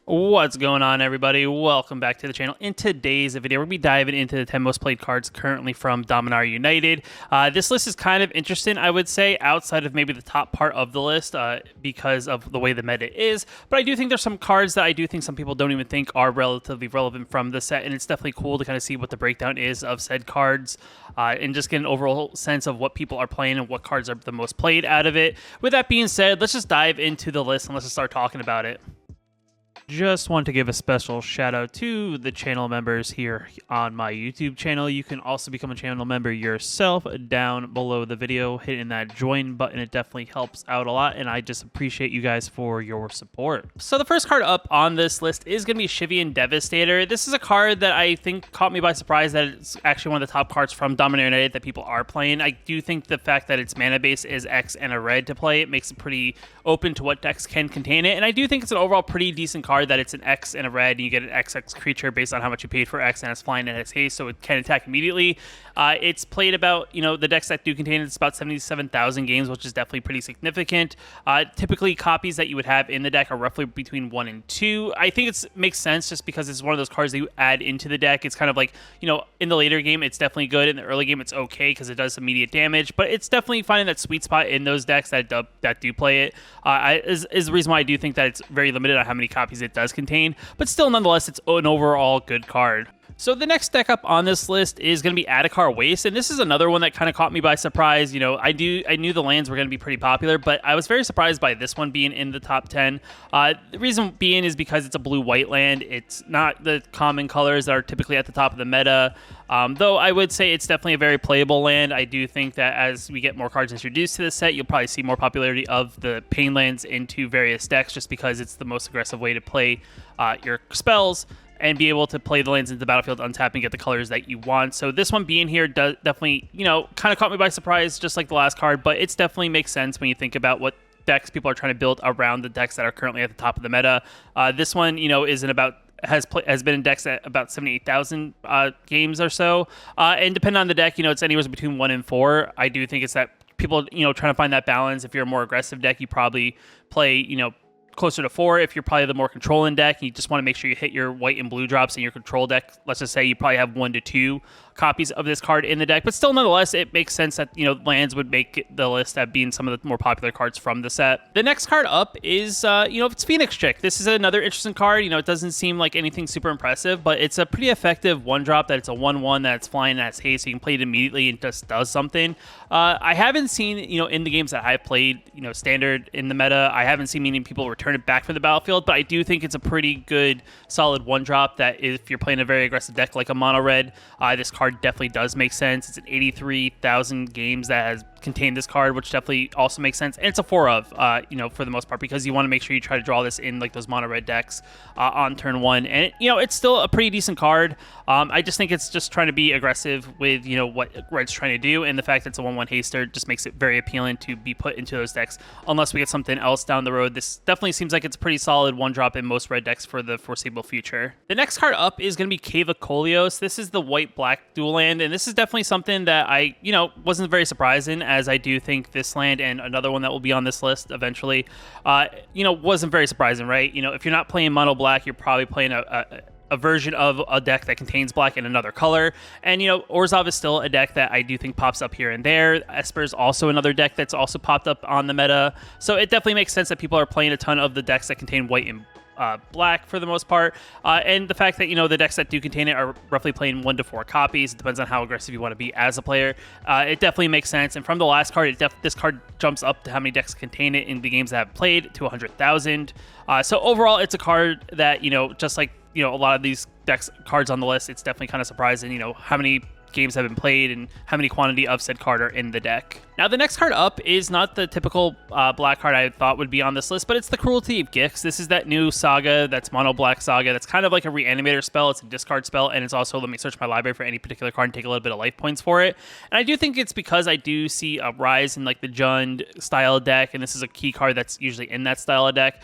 What's going on, everybody? Welcome back to the channel. In today's video, we're going to be diving into the 10 most played cards currently from Dominaria United. This list is kind of interesting, I would say, outside of maybe the top part of the list because of the way the meta is. But I do think there's some cards that I do think some people don't even think are relatively relevant from the set, and it's definitely cool to kind of see what the breakdown is of said cards and just get an overall sense of what people are playing and what cards are the most played out of it. With that being said, let's just dive into the list and let's just start talking about it. Just want to give a special shout out to the channel members here on my YouTube channel. You can also become a channel member yourself down below the video, hitting that join button. It definitely helps out a lot, and I just appreciate you guys for your support. So the first card up on this list is going to be Shivian Devastator. This is a card that I think caught me by surprise that it's actually one of the top cards from Dominaria United that people are playing. I do think the fact that its mana base is X and a red to play, it makes it pretty open to what decks can contain it, and I do think it's an overall pretty decent card that it's an X and a red, and you get an XX creature based on how much you paid for X, and it's flying and it's haste, so it can attack immediately. It's played about, the decks that do contain it's about 77,000 games, which is definitely pretty significant. Typically, copies that you would have in the deck are roughly between 1 and 2. I think it makes sense just because it's one of those cards that you add into the deck. It's kind of like, in the later game, it's definitely good. In the early game, it's okay because it does immediate damage, but it's definitely finding that sweet spot in those decks that do play it. Is the reason why I do think that it's very limited on how many copies it does contain, but still, nonetheless, it's an overall good card. So the next deck up on this list is going to be Adhikar Waste, and this is another one that kind of caught me by surprise. I knew the lands were going to be pretty popular, but I was very surprised by this one being in the top 10. The reason being is because it's a blue-white land. It's not the common colors that are typically at the top of the meta, though I would say it's definitely a very playable land. I do think that as we get more cards introduced to this set, you'll probably see more popularity of the pain lands into various decks just because it's the most aggressive way to play your spells and be able to play the lands into the battlefield, untap, and get the colors that you want. So this one being here does definitely, kind of caught me by surprise, just like the last card, but it definitely makes sense when you think about what decks people are trying to build around the decks that are currently at the top of the meta. This one, has been indexed at about 78,000 games or so. And depending on the deck, it's anywhere between 1 and 4. I do think it's that people, trying to find that balance. If you're a more aggressive deck, you probably play, closer to 4. If you're probably the more controlling deck, you just want to make sure you hit your white and blue drops in your control deck. Let's just say you probably have 1 to 2 copies of this card in the deck, but still, nonetheless, it makes sense that lands would make the list at being some of the more popular cards from the set. The next card up is it's Phoenix Chick. This is another interesting card. It doesn't seem like anything super impressive, but it's a pretty effective 1-drop that it's a 1/1 that's flying that's haste, so you can play it immediately and just does something. I haven't seen in the games that I've played standard in the meta, I haven't seen many people return it back from the battlefield, but I do think it's a pretty good solid 1-drop that if you're playing a very aggressive deck like a mono red, this card definitely does make sense. It's an 83,000 games that has contained this card, which definitely also makes sense. And it's a 4 of, for the most part, because you want to make sure you try to draw this in like those mono red decks on turn 1. And it's still a pretty decent card. I just think it's just trying to be aggressive with what red's trying to do, and the fact that it's a 1/1 haster just makes it very appealing to be put into those decks. Unless we get something else down the road, this definitely seems like it's a pretty solid 1-drop in most red decks for the foreseeable future. The next card up is going to be Cave of Kolios. This is the white-black dual land, and this is definitely something that I wasn't very surprising, as I do think this land and another one that will be on this list eventually, wasn't very surprising, right? If you're not playing mono black, you're probably playing a version of a deck that contains black in another color. And, Orzhov is still a deck that I do think pops up here and there. Esper is also another deck that's also popped up on the meta. So it definitely makes sense that people are playing a ton of the decks that contain white and black for the most part, and the fact that the decks that do contain it are roughly playing 1 to 4 copies. It depends on how aggressive you want to be as a player. It definitely makes sense. And from the last card, this card jumps up to how many decks contain it in the games that have played to 100,000. So overall, it's a card that just like a lot of these decks cards on the list, it's definitely kind of surprising how many games have been played and how many quantity of said card are in the deck. Now, the next card up is not the typical black card I thought would be on this list, but it's the Cruelty of Gifts. This is that new saga, that's mono black saga. That's kind of like a reanimator spell. It's a discard spell, and it's also let me search my library for any particular card and take a little bit of life points for it. And I do think it's because I do see a rise in like the Jund style deck, and this is a key card that's usually in that style of deck.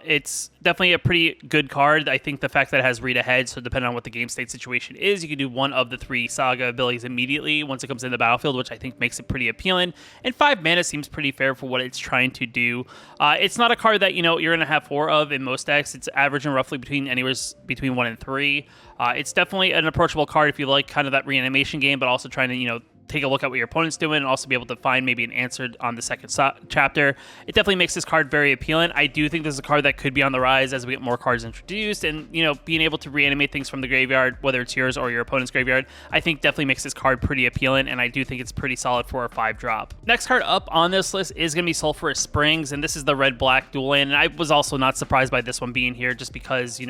It's definitely a pretty good card. I think the fact that it has read ahead, so depending on what the game state situation is, you can do one of the 3 saga abilities immediately once it comes in the battlefield, which I think makes it pretty appealing. appealing, and 5 mana seems pretty fair for what it's trying to do. It's not a card that, you're going to have 4 of in most decks. It's averaging roughly anywhere between 1 and 3. It's definitely an approachable card if you like kind of that reanimation game, but also trying to, take a look at what your opponent's doing and also be able to find maybe an answer on the second chapter. It definitely makes this card very appealing. I do think this is a card that could be on the rise as we get more cards introduced, and being able to reanimate things from the graveyard, whether it's yours or your opponent's graveyard, I think definitely makes this card pretty appealing, and I do think it's pretty solid for a 5-drop. Next card up on this list is going to be Sulphurous Springs, and this is the red-black dual land, and I was also not surprised by this one being here just because,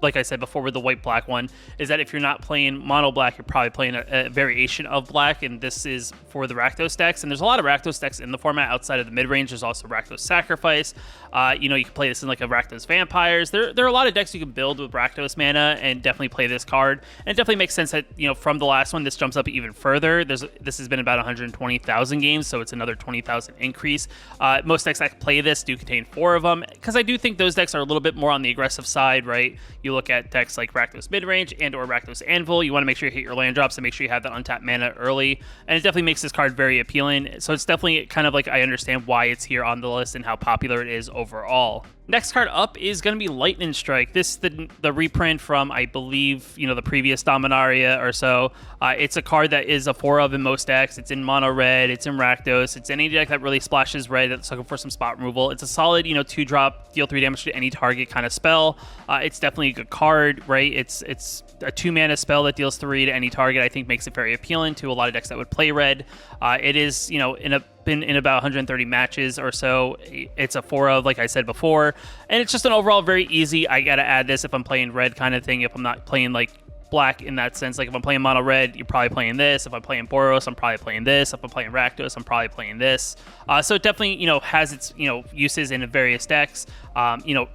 like I said before with the white-black one, is that if you're not playing mono black, you're probably playing a variation of black, and this is for the Rakdos decks. And there's a lot of Rakdos decks in the format outside of the mid-range. There's also Rakdos Sacrifice. You can play this in like a Rakdos Vampires. There are a lot of decks you can build with Rakdos mana and definitely play this card. And it definitely makes sense that, from the last one, this jumps up even further. This has been about 120,000 games, so it's another 20,000 increase. Most decks that play this do contain 4 of them, because I do think those decks are a little bit more on the aggressive side, right? You look at decks like Rakdos Midrange and or Rakdos Anvil, you want to make sure you hit your land drops and make sure you have that untapped mana early, and it definitely makes this card very appealing. So it's definitely kind of like, I understand why it's here on the list and how popular it is overall. Next card up is going to be Lightning Strike. This is the reprint from, I believe, the previous Dominaria or so. It's a card that is a 4 of in most decks. It's in mono red, it's in Rakdos, it's any deck that really splashes red that's looking for some spot removal. It's a solid, 2-drop, deal 3 damage to any target kind of spell. It's definitely a good card, right? It's a 2-mana spell that deals 3 to any target. I think makes it very appealing to a lot of decks that would play red. It is, been in about 130 matches or so. It's a 4 of, like I said before, and it's just an overall very easy, I gotta add this if I'm playing red kind of thing. If I'm not playing like black in that sense, like if I'm playing mono red, you're probably playing this. If I'm playing Boros, I'm probably playing this. If I'm playing Rakdos, I'm probably playing this. So it definitely, has its, uses in various decks. You're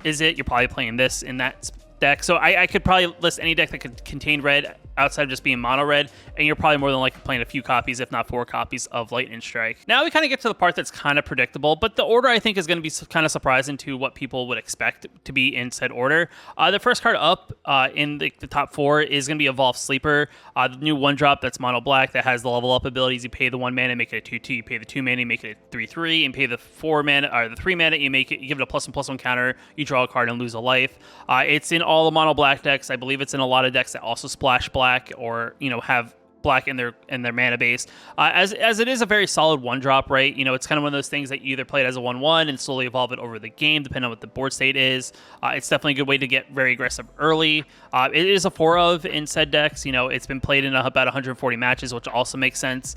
probably playing this in that deck. So I could probably list any deck that could contain red outside of just being mono red, and you're probably more than likely playing a few copies, if not 4 copies of Lightning Strike. Now we kind of get to the part that's kind of predictable, but the order I think is going to be kind of surprising to what people would expect to be in said order. The first card up in the top 4 is going to be Evolve Sleeper, the new 1-drop that's mono black that has the level up abilities. You pay the 1 mana, make it a 2/2. You pay the 2 mana, you make it a 3/3, and pay the 4 mana or the 3 mana, you give it a +1/+1 counter. You draw a card and lose a life. It's in all the mono black decks. I believe it's in a lot of decks that also splash black or have black in their mana base. As it is a very solid 1-drop, right? It's kind of one of those things that you either play it as a 1/1 and slowly evolve it over the game, depending on what the board state is. It's definitely a good way to get very aggressive early. It is a 4 of in said decks. It's been played in about 140 matches, which also makes sense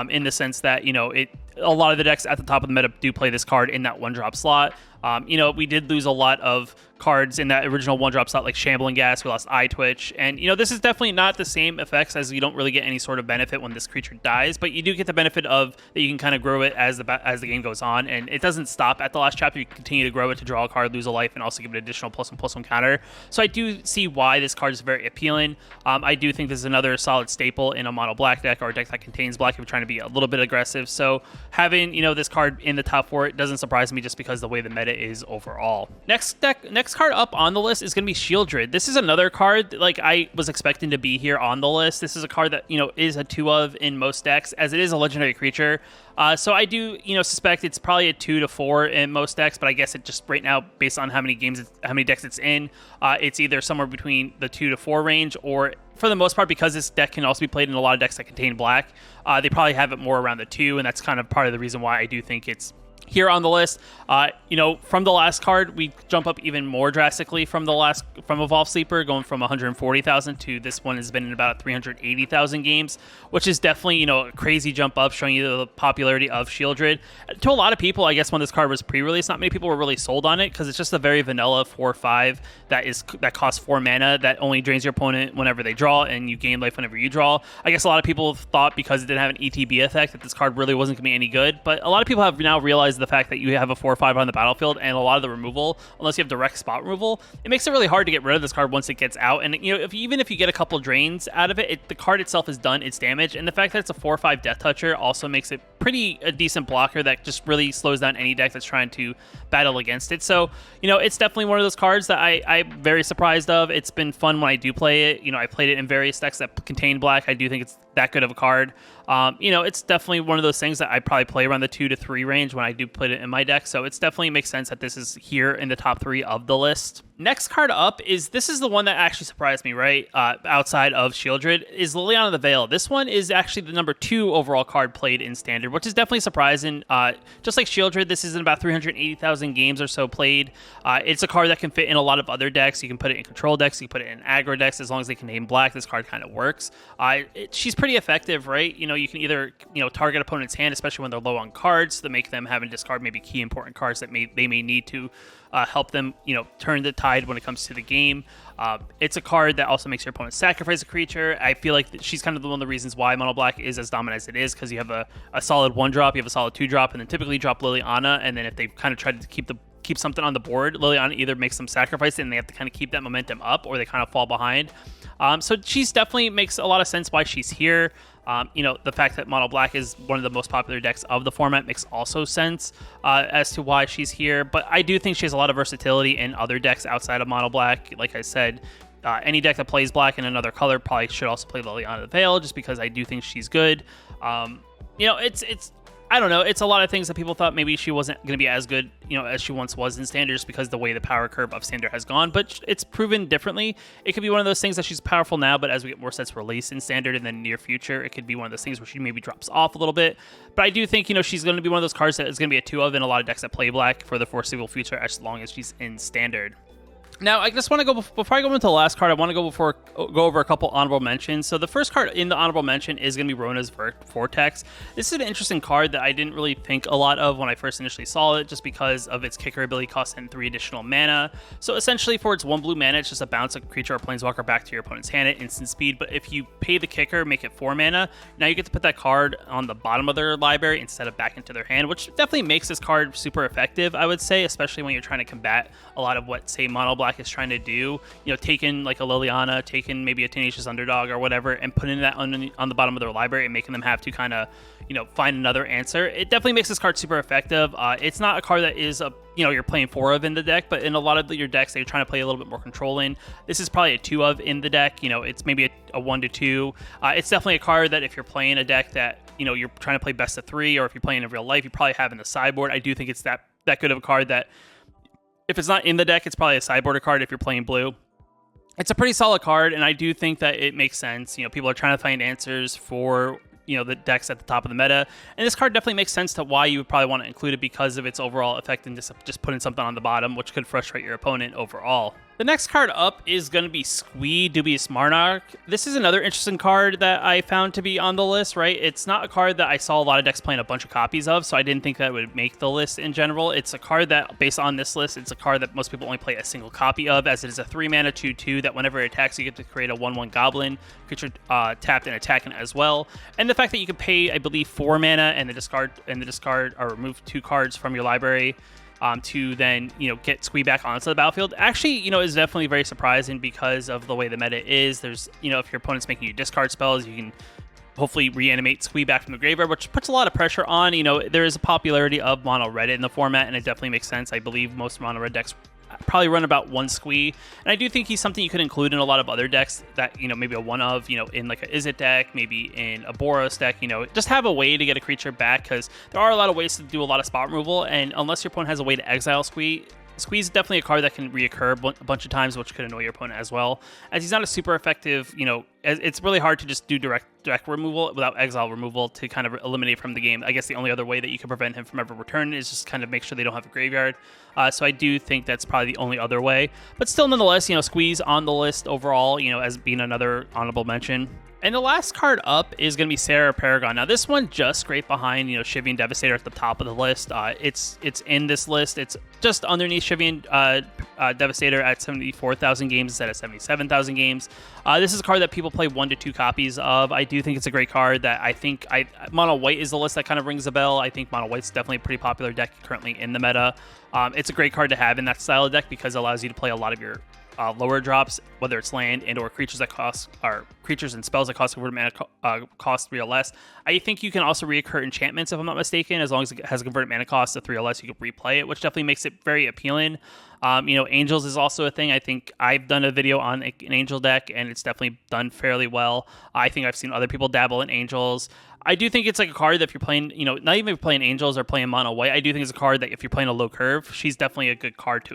in the sense that a lot of the decks at the top of the meta do play this card in that 1-drop slot. We did lose a lot of cards in that original 1-drop slot, like Shambling Gas. We lost Eye Twitch, and this is definitely not the same effects, as you don't really get any sort of benefit when this creature dies, but you do get the benefit of that you can kind of grow it as the game goes on, and it doesn't stop at the last chapter. You continue to grow it to draw a card, lose a life, and also give it an additional +1/+1 counter. So I do see why this card is very appealing. I do think this is another solid staple in a mono black deck or a deck that contains black if you're trying to be a little bit aggressive. So having this card in the top 4, it doesn't surprise me just because the way the meta is overall. Next card up on the list is going to be Shieldridge. This is another card like I was expecting to be here on the list. This is a card that is a 2 of in most decks, as it is a legendary creature. So I do suspect it's probably a 2 to 4 in most decks, but I guess it just right now, based on how many decks it's in, it's either somewhere between the 2 to 4 range, or for the most part, because this deck can also be played in a lot of decks that contain black, they probably have it more around the 2, and that's kind of part of the reason why I do think it's here on the list. From the last card, we jump up even more drastically from Evolve Sleeper, going from 140,000 to this one has been in about 380,000 games, which is definitely, a crazy jump up, showing you the popularity of Shieldridge. To a lot of people, I guess when this card was pre-released, not many people were really sold on it, because it's just a very vanilla 4/5 that costs 4 mana, that only drains your opponent whenever they draw, and you gain life whenever you draw. I guess a lot of people thought, because it didn't have an ETB effect, that this card really wasn't going to be any good, but a lot of people have now realized the fact that you have a 4/5 on the battlefield, and a lot of the removal, unless you have direct spot removal, it makes it really hard to get rid of this card once it gets out. And even if you get a couple drains out of it, the card itself has done its damage, and the fact that it's a 4/5 Death Toucher also makes it a decent blocker that just really slows down any deck that's trying to battle against it. So it's definitely one of those cards that I'm very surprised of. It's been fun when I do play it. I played it in various decks that contain black. I do think it's that good of a card. It's definitely one of those things that I probably play around the 2 to 3 range when I do put it in my deck. So it's definitely makes sense that this is here in the top 3 of the list. Next card up is the one that actually surprised me, right? Outside of Shieldridge is Liliana the Veil. This one is actually the number 2 overall card played in Standard, which is definitely surprising. Just like Shieldridge, this is in about 380,000 games or so played. It's a card that can fit in a lot of other decks. You can put it in control decks, you can put it in aggro decks. As long as they can name black, this card kind of works. She's pretty effective, right? You can either target opponent's hand, especially when they're low on cards, to make them have and discard maybe key important cards that they may need to help them turn the tide when it comes to the game. It's a card that also makes your opponent sacrifice a creature. I feel like she's kind of one of the reasons why mono black is as dominant as it is, because you have a solid 1-drop, you have a solid 2-drop, and then typically drop Liliana, and then if they kind of try to keep something on the board, Liliana either makes them sacrifice it and they have to kind of keep that momentum up, or they kind of fall behind. So she's definitely makes a lot of sense why she's here. The fact that mono black is one of the most popular decks of the format makes also sense as to why she's here. But I do think she has a lot of versatility in other decks outside of mono black. Like I said, any deck that plays black in another color probably should also play Liliana the Veil, just because I do think she's good. It's I don't know. It's a lot of things that people thought maybe she wasn't going to be as good, as she once was in Standard, just because the way the power curve of Standard has gone. But it's proven differently. It could be one of those things that she's powerful now, but as we get more sets released in Standard in the near future, it could be one of those things where she maybe drops off a little bit. But I do think, she's going to be one of those cards that is going to be a 2 of in a lot of decks that play black for the foreseeable future, as long as she's in Standard. Now, I just want to go, before I go into the last card, I want to go over a couple honorable mentions. So the first card in the honorable mention is going to be Rona's Vortex. This is an interesting card that I didn't really think a lot of when I first initially saw it, just because of its kicker ability cost and 3 additional mana. So essentially, for its 1 blue mana, it's just a bounce a creature or planeswalker back to your opponent's hand at instant speed. But if you pay the kicker, make it 4 mana, now you get to put that card on the bottom of their library instead of back into their hand, which definitely makes this card super effective, I would say, especially when you're trying to combat a lot of what, say, mono black is trying to do, taking like a Liliana, taking maybe a Tenacious Underdog or whatever, and putting that on the bottom of their library and making them have to kind of, find another answer. It definitely makes this card super effective. It's not a card that is you're playing 4 of in the deck, but in a lot of your decks that you're trying to play a little bit more control in, this is probably a 2 of in the deck. It's maybe a 1 to 2. It's definitely a card that if you're playing a deck that, you're trying to play best of 3, or if you're playing in real life, you probably have in the sideboard. I do think it's that good of a card that if it's not in the deck, it's probably a sideboarder card if you're playing blue. It's a pretty solid card, and I do think that it makes sense. People are trying to find answers for, the decks at the top of the meta, and this card definitely makes sense to why you would probably want to include it, because of its overall effectiveness of just putting something on the bottom, which could frustrate your opponent overall. The next card up is going to be Squee, Dubious Monarch. This is another interesting card that I found to be on the list, right? It's not a card that I saw a lot of decks playing a bunch of copies of, so I didn't think that would make the list in general. It's a card that, based on this list, it's a card that most people only play a single copy of, as it is a 3 mana 2/2 that whenever it attacks, you get to create a 1/1 goblin creature tapped and attacking as well. And the fact that you can pay, I believe, 4 mana and the discard or remove 2 cards from your library to then, get Squee back onto the battlefield, actually, is definitely very surprising because of the way the meta is. There's, if your opponent's making you discard spells, you can hopefully reanimate Squee back from the graveyard, which puts a lot of pressure on. There is a popularity of mono red in the format, and it definitely makes sense. I believe most mono red decks probably run about 1 Squee, and I do think he's something you could include in a lot of other decks that, maybe a 1 of, in like a Izzet deck, maybe in a Boros deck, just have a way to get a creature back, because there are a lot of ways to do a lot of spot removal, and unless your opponent has a way to exile Squee, Squeeze is definitely a card that can reoccur a bunch of times, which could annoy your opponent as well. As he's not a super effective, it's really hard to just do direct removal without exile removal to kind of eliminate from the game. I guess the only other way that you can prevent him from ever returning is just kind of make sure they don't have a graveyard. So I do think that's probably the only other way. But still, nonetheless, Squeeze on the list overall, as being another honorable mention. And the last card up is going to be Sarah Paragon. Now, this one just scraped behind, Shivian Devastator at the top of the list. It's in this list. It's just underneath Shivian Devastator at 74,000 games instead of 77,000 games. This is a card that people play 1 to 2 copies of. I do think it's a great card that I think Mono White is the list that kind of rings a bell. I think Mono White's definitely a pretty popular deck currently in the meta. It's a great card to have in that style of deck because it allows you to play a lot of your lower drops, whether it's land and or creatures and spells that cost converted mana cost 3 or less. I think you can also reoccur enchantments, if I'm not mistaken, as long as it has a converted mana cost of 3 or less, you can replay it, which definitely makes it very appealing. You know, Angels is also a thing. I think I've done a video on an Angel deck, and it's definitely done fairly well. I think I've seen other people dabble in Angels. I do think it's like a card that if you're playing, you know, not even if you're playing Angels or playing Mono White, I do think it's a card that if you're playing a low curve, she's definitely a good card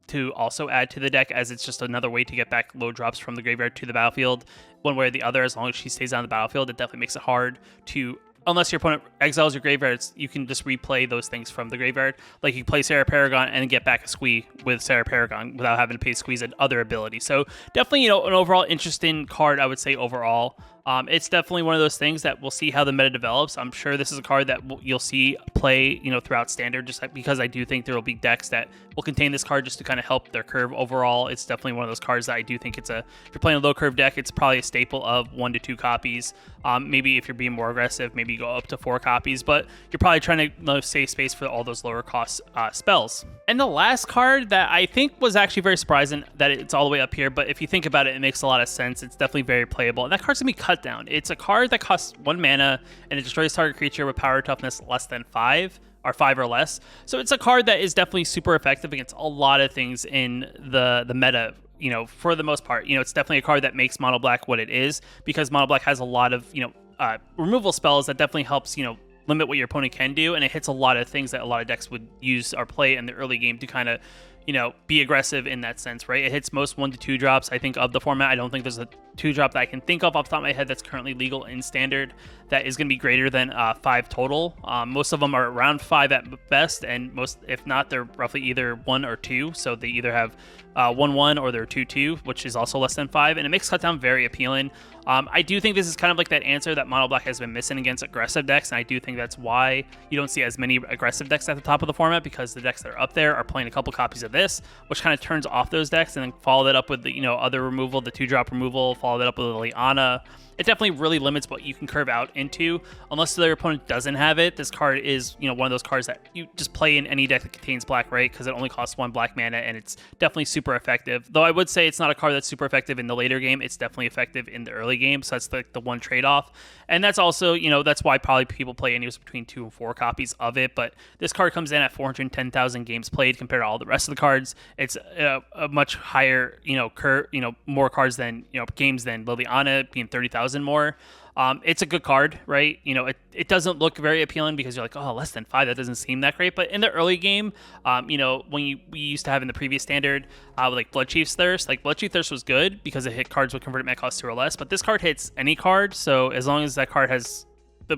to also add to the deck, as it's just another way to get back low drops from the graveyard to the battlefield one way or the other. As long as she stays on the battlefield, it definitely makes it hard to, unless your opponent exiles your graveyard, you can just replay those things from the graveyard. Like you play Sarah Paragon and get back a squee with Sarah Paragon without having to pay squeeze and other abilities. So definitely, you know, an overall interesting card, I would say overall. It's definitely one of those things that we'll see how the meta develops. I'm sure this is a card that you'll see play, you know, throughout Standard, just because I do think there will be decks that will contain this card just to kind of help their curve overall. It's definitely one of those cards that I do think it's if you're playing a low curve deck, it's probably a staple of 1 to 2 copies. Maybe if you're being more aggressive, maybe go up to 4 copies, but you're probably trying to save space for all those lower cost spells. And the last card that I think was actually very surprising that it's all the way up here, but if you think about it, it makes a lot of sense. It's definitely very playable, and that card's gonna be Cut Down. It's a card that costs 1 mana and it destroys target creature with power toughness less than 5 or 5 or less. So it's a card that is definitely super effective against a lot of things in the meta. You know, for the most part, you know, it's definitely a card that makes Mono Black what it is, because Mono Black has a lot of, you know, removal spells that definitely helps, you know, limit what your opponent can do, and it hits a lot of things that a lot of decks would use or play in the early game to kind of, you know, be aggressive in that sense, right? It hits most 1 to 2 drops, I think, of the format. I don't think there's a 2 drop that I can think of off the top of my head that's currently legal in Standard that is going to be greater than 5 total. Most of them are around 5 at best, and most, if not, they're roughly either 1 or 2. So they either have 1/1 or they're 2/2, which is also less than 5, and it makes Cut Down very appealing. I do think this is kind of like that answer that Mono Black has been missing against aggressive decks, and I do think that's why you don't see as many aggressive decks at the top of the format, because the decks that are up there are playing a couple copies of this, which kind of turns off those decks, and then follow that up with the, you know, other removal, the 2-drop removal, follow that up with Liliana. It definitely really limits what you can curve out into, unless their opponent doesn't have it. This card is, you know, one of those cards that you just play in any deck that contains black, right? Because it only costs 1 black mana, and it's definitely super effective. Though I would say it's not a card that's super effective in the later game. It's definitely effective in the early game, so that's the one trade-off. And that's also, you know, that's why probably people play anywhere between 2 and 4 copies of it. But this card comes in at 410,000 games played compared to all the rest of the cards. It's a much higher, you know, more cards than, you know, games than Liliana, being 30,000 more. It's a good card, right? You know, it doesn't look very appealing because you're like, oh, less than 5, that doesn't seem that great. But in the early game, you know, when we used to have in the previous Standard, with like Bloodchief's Thirst, like Bloodchief Thirst was good because it hit cards with converted mana cost 2 or less. But this card hits any card, so as long as that card has the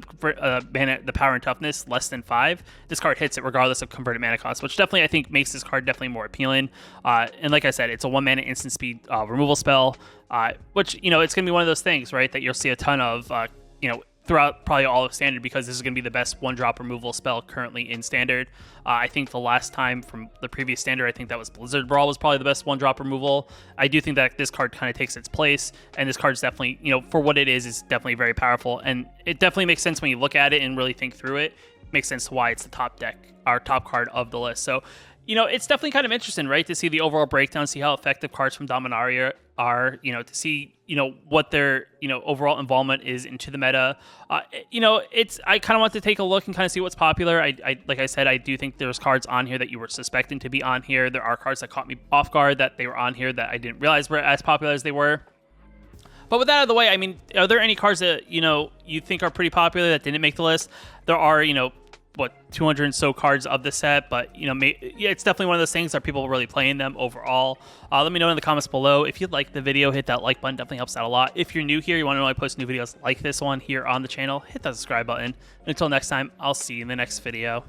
power and toughness less than 5, this card hits it regardless of converted mana cost, which definitely I think makes this card definitely more appealing. And like I said, it's a 1 mana instant speed removal spell, which, you know, it's gonna be one of those things, right, that you'll see a ton of, you know, throughout probably all of Standard, because this is going to be the best 1-drop removal spell currently in Standard. I think the last time from the previous Standard, I think that was Blizzard Brawl was probably the best 1-drop removal. I do think that this card kind of takes its place, and this card is definitely, you know, for what it is definitely very powerful, and it definitely makes sense when you look at it and really think through it. It makes sense to why it's the top deck, our top card of the list. So, you know, it's definitely kind of interesting, right, to see the overall breakdown, see how effective cards from Dominaria are, you know, to see, you know, what their, you know, overall involvement is into the meta. You know, I kind of want to take a look and kind of see what's popular. I like I said, I do think there's cards on here that you were suspecting to be on here. There are cards that caught me off guard that they were on here that I didn't realize were as popular as they were. But with that out of the way, I mean, are there any cards that, you know, you think are pretty popular that didn't make the list? There are, you know, 200 and so cards of the set, but, you know, yeah, it's definitely one of those things. Are people really playing them overall? Let me know in the comments below. If you like the video, hit that like button, definitely helps out a lot. If you're new here, you want to know I post new videos like this one here on the channel, hit that subscribe button. Until next time, I'll see you in the next video.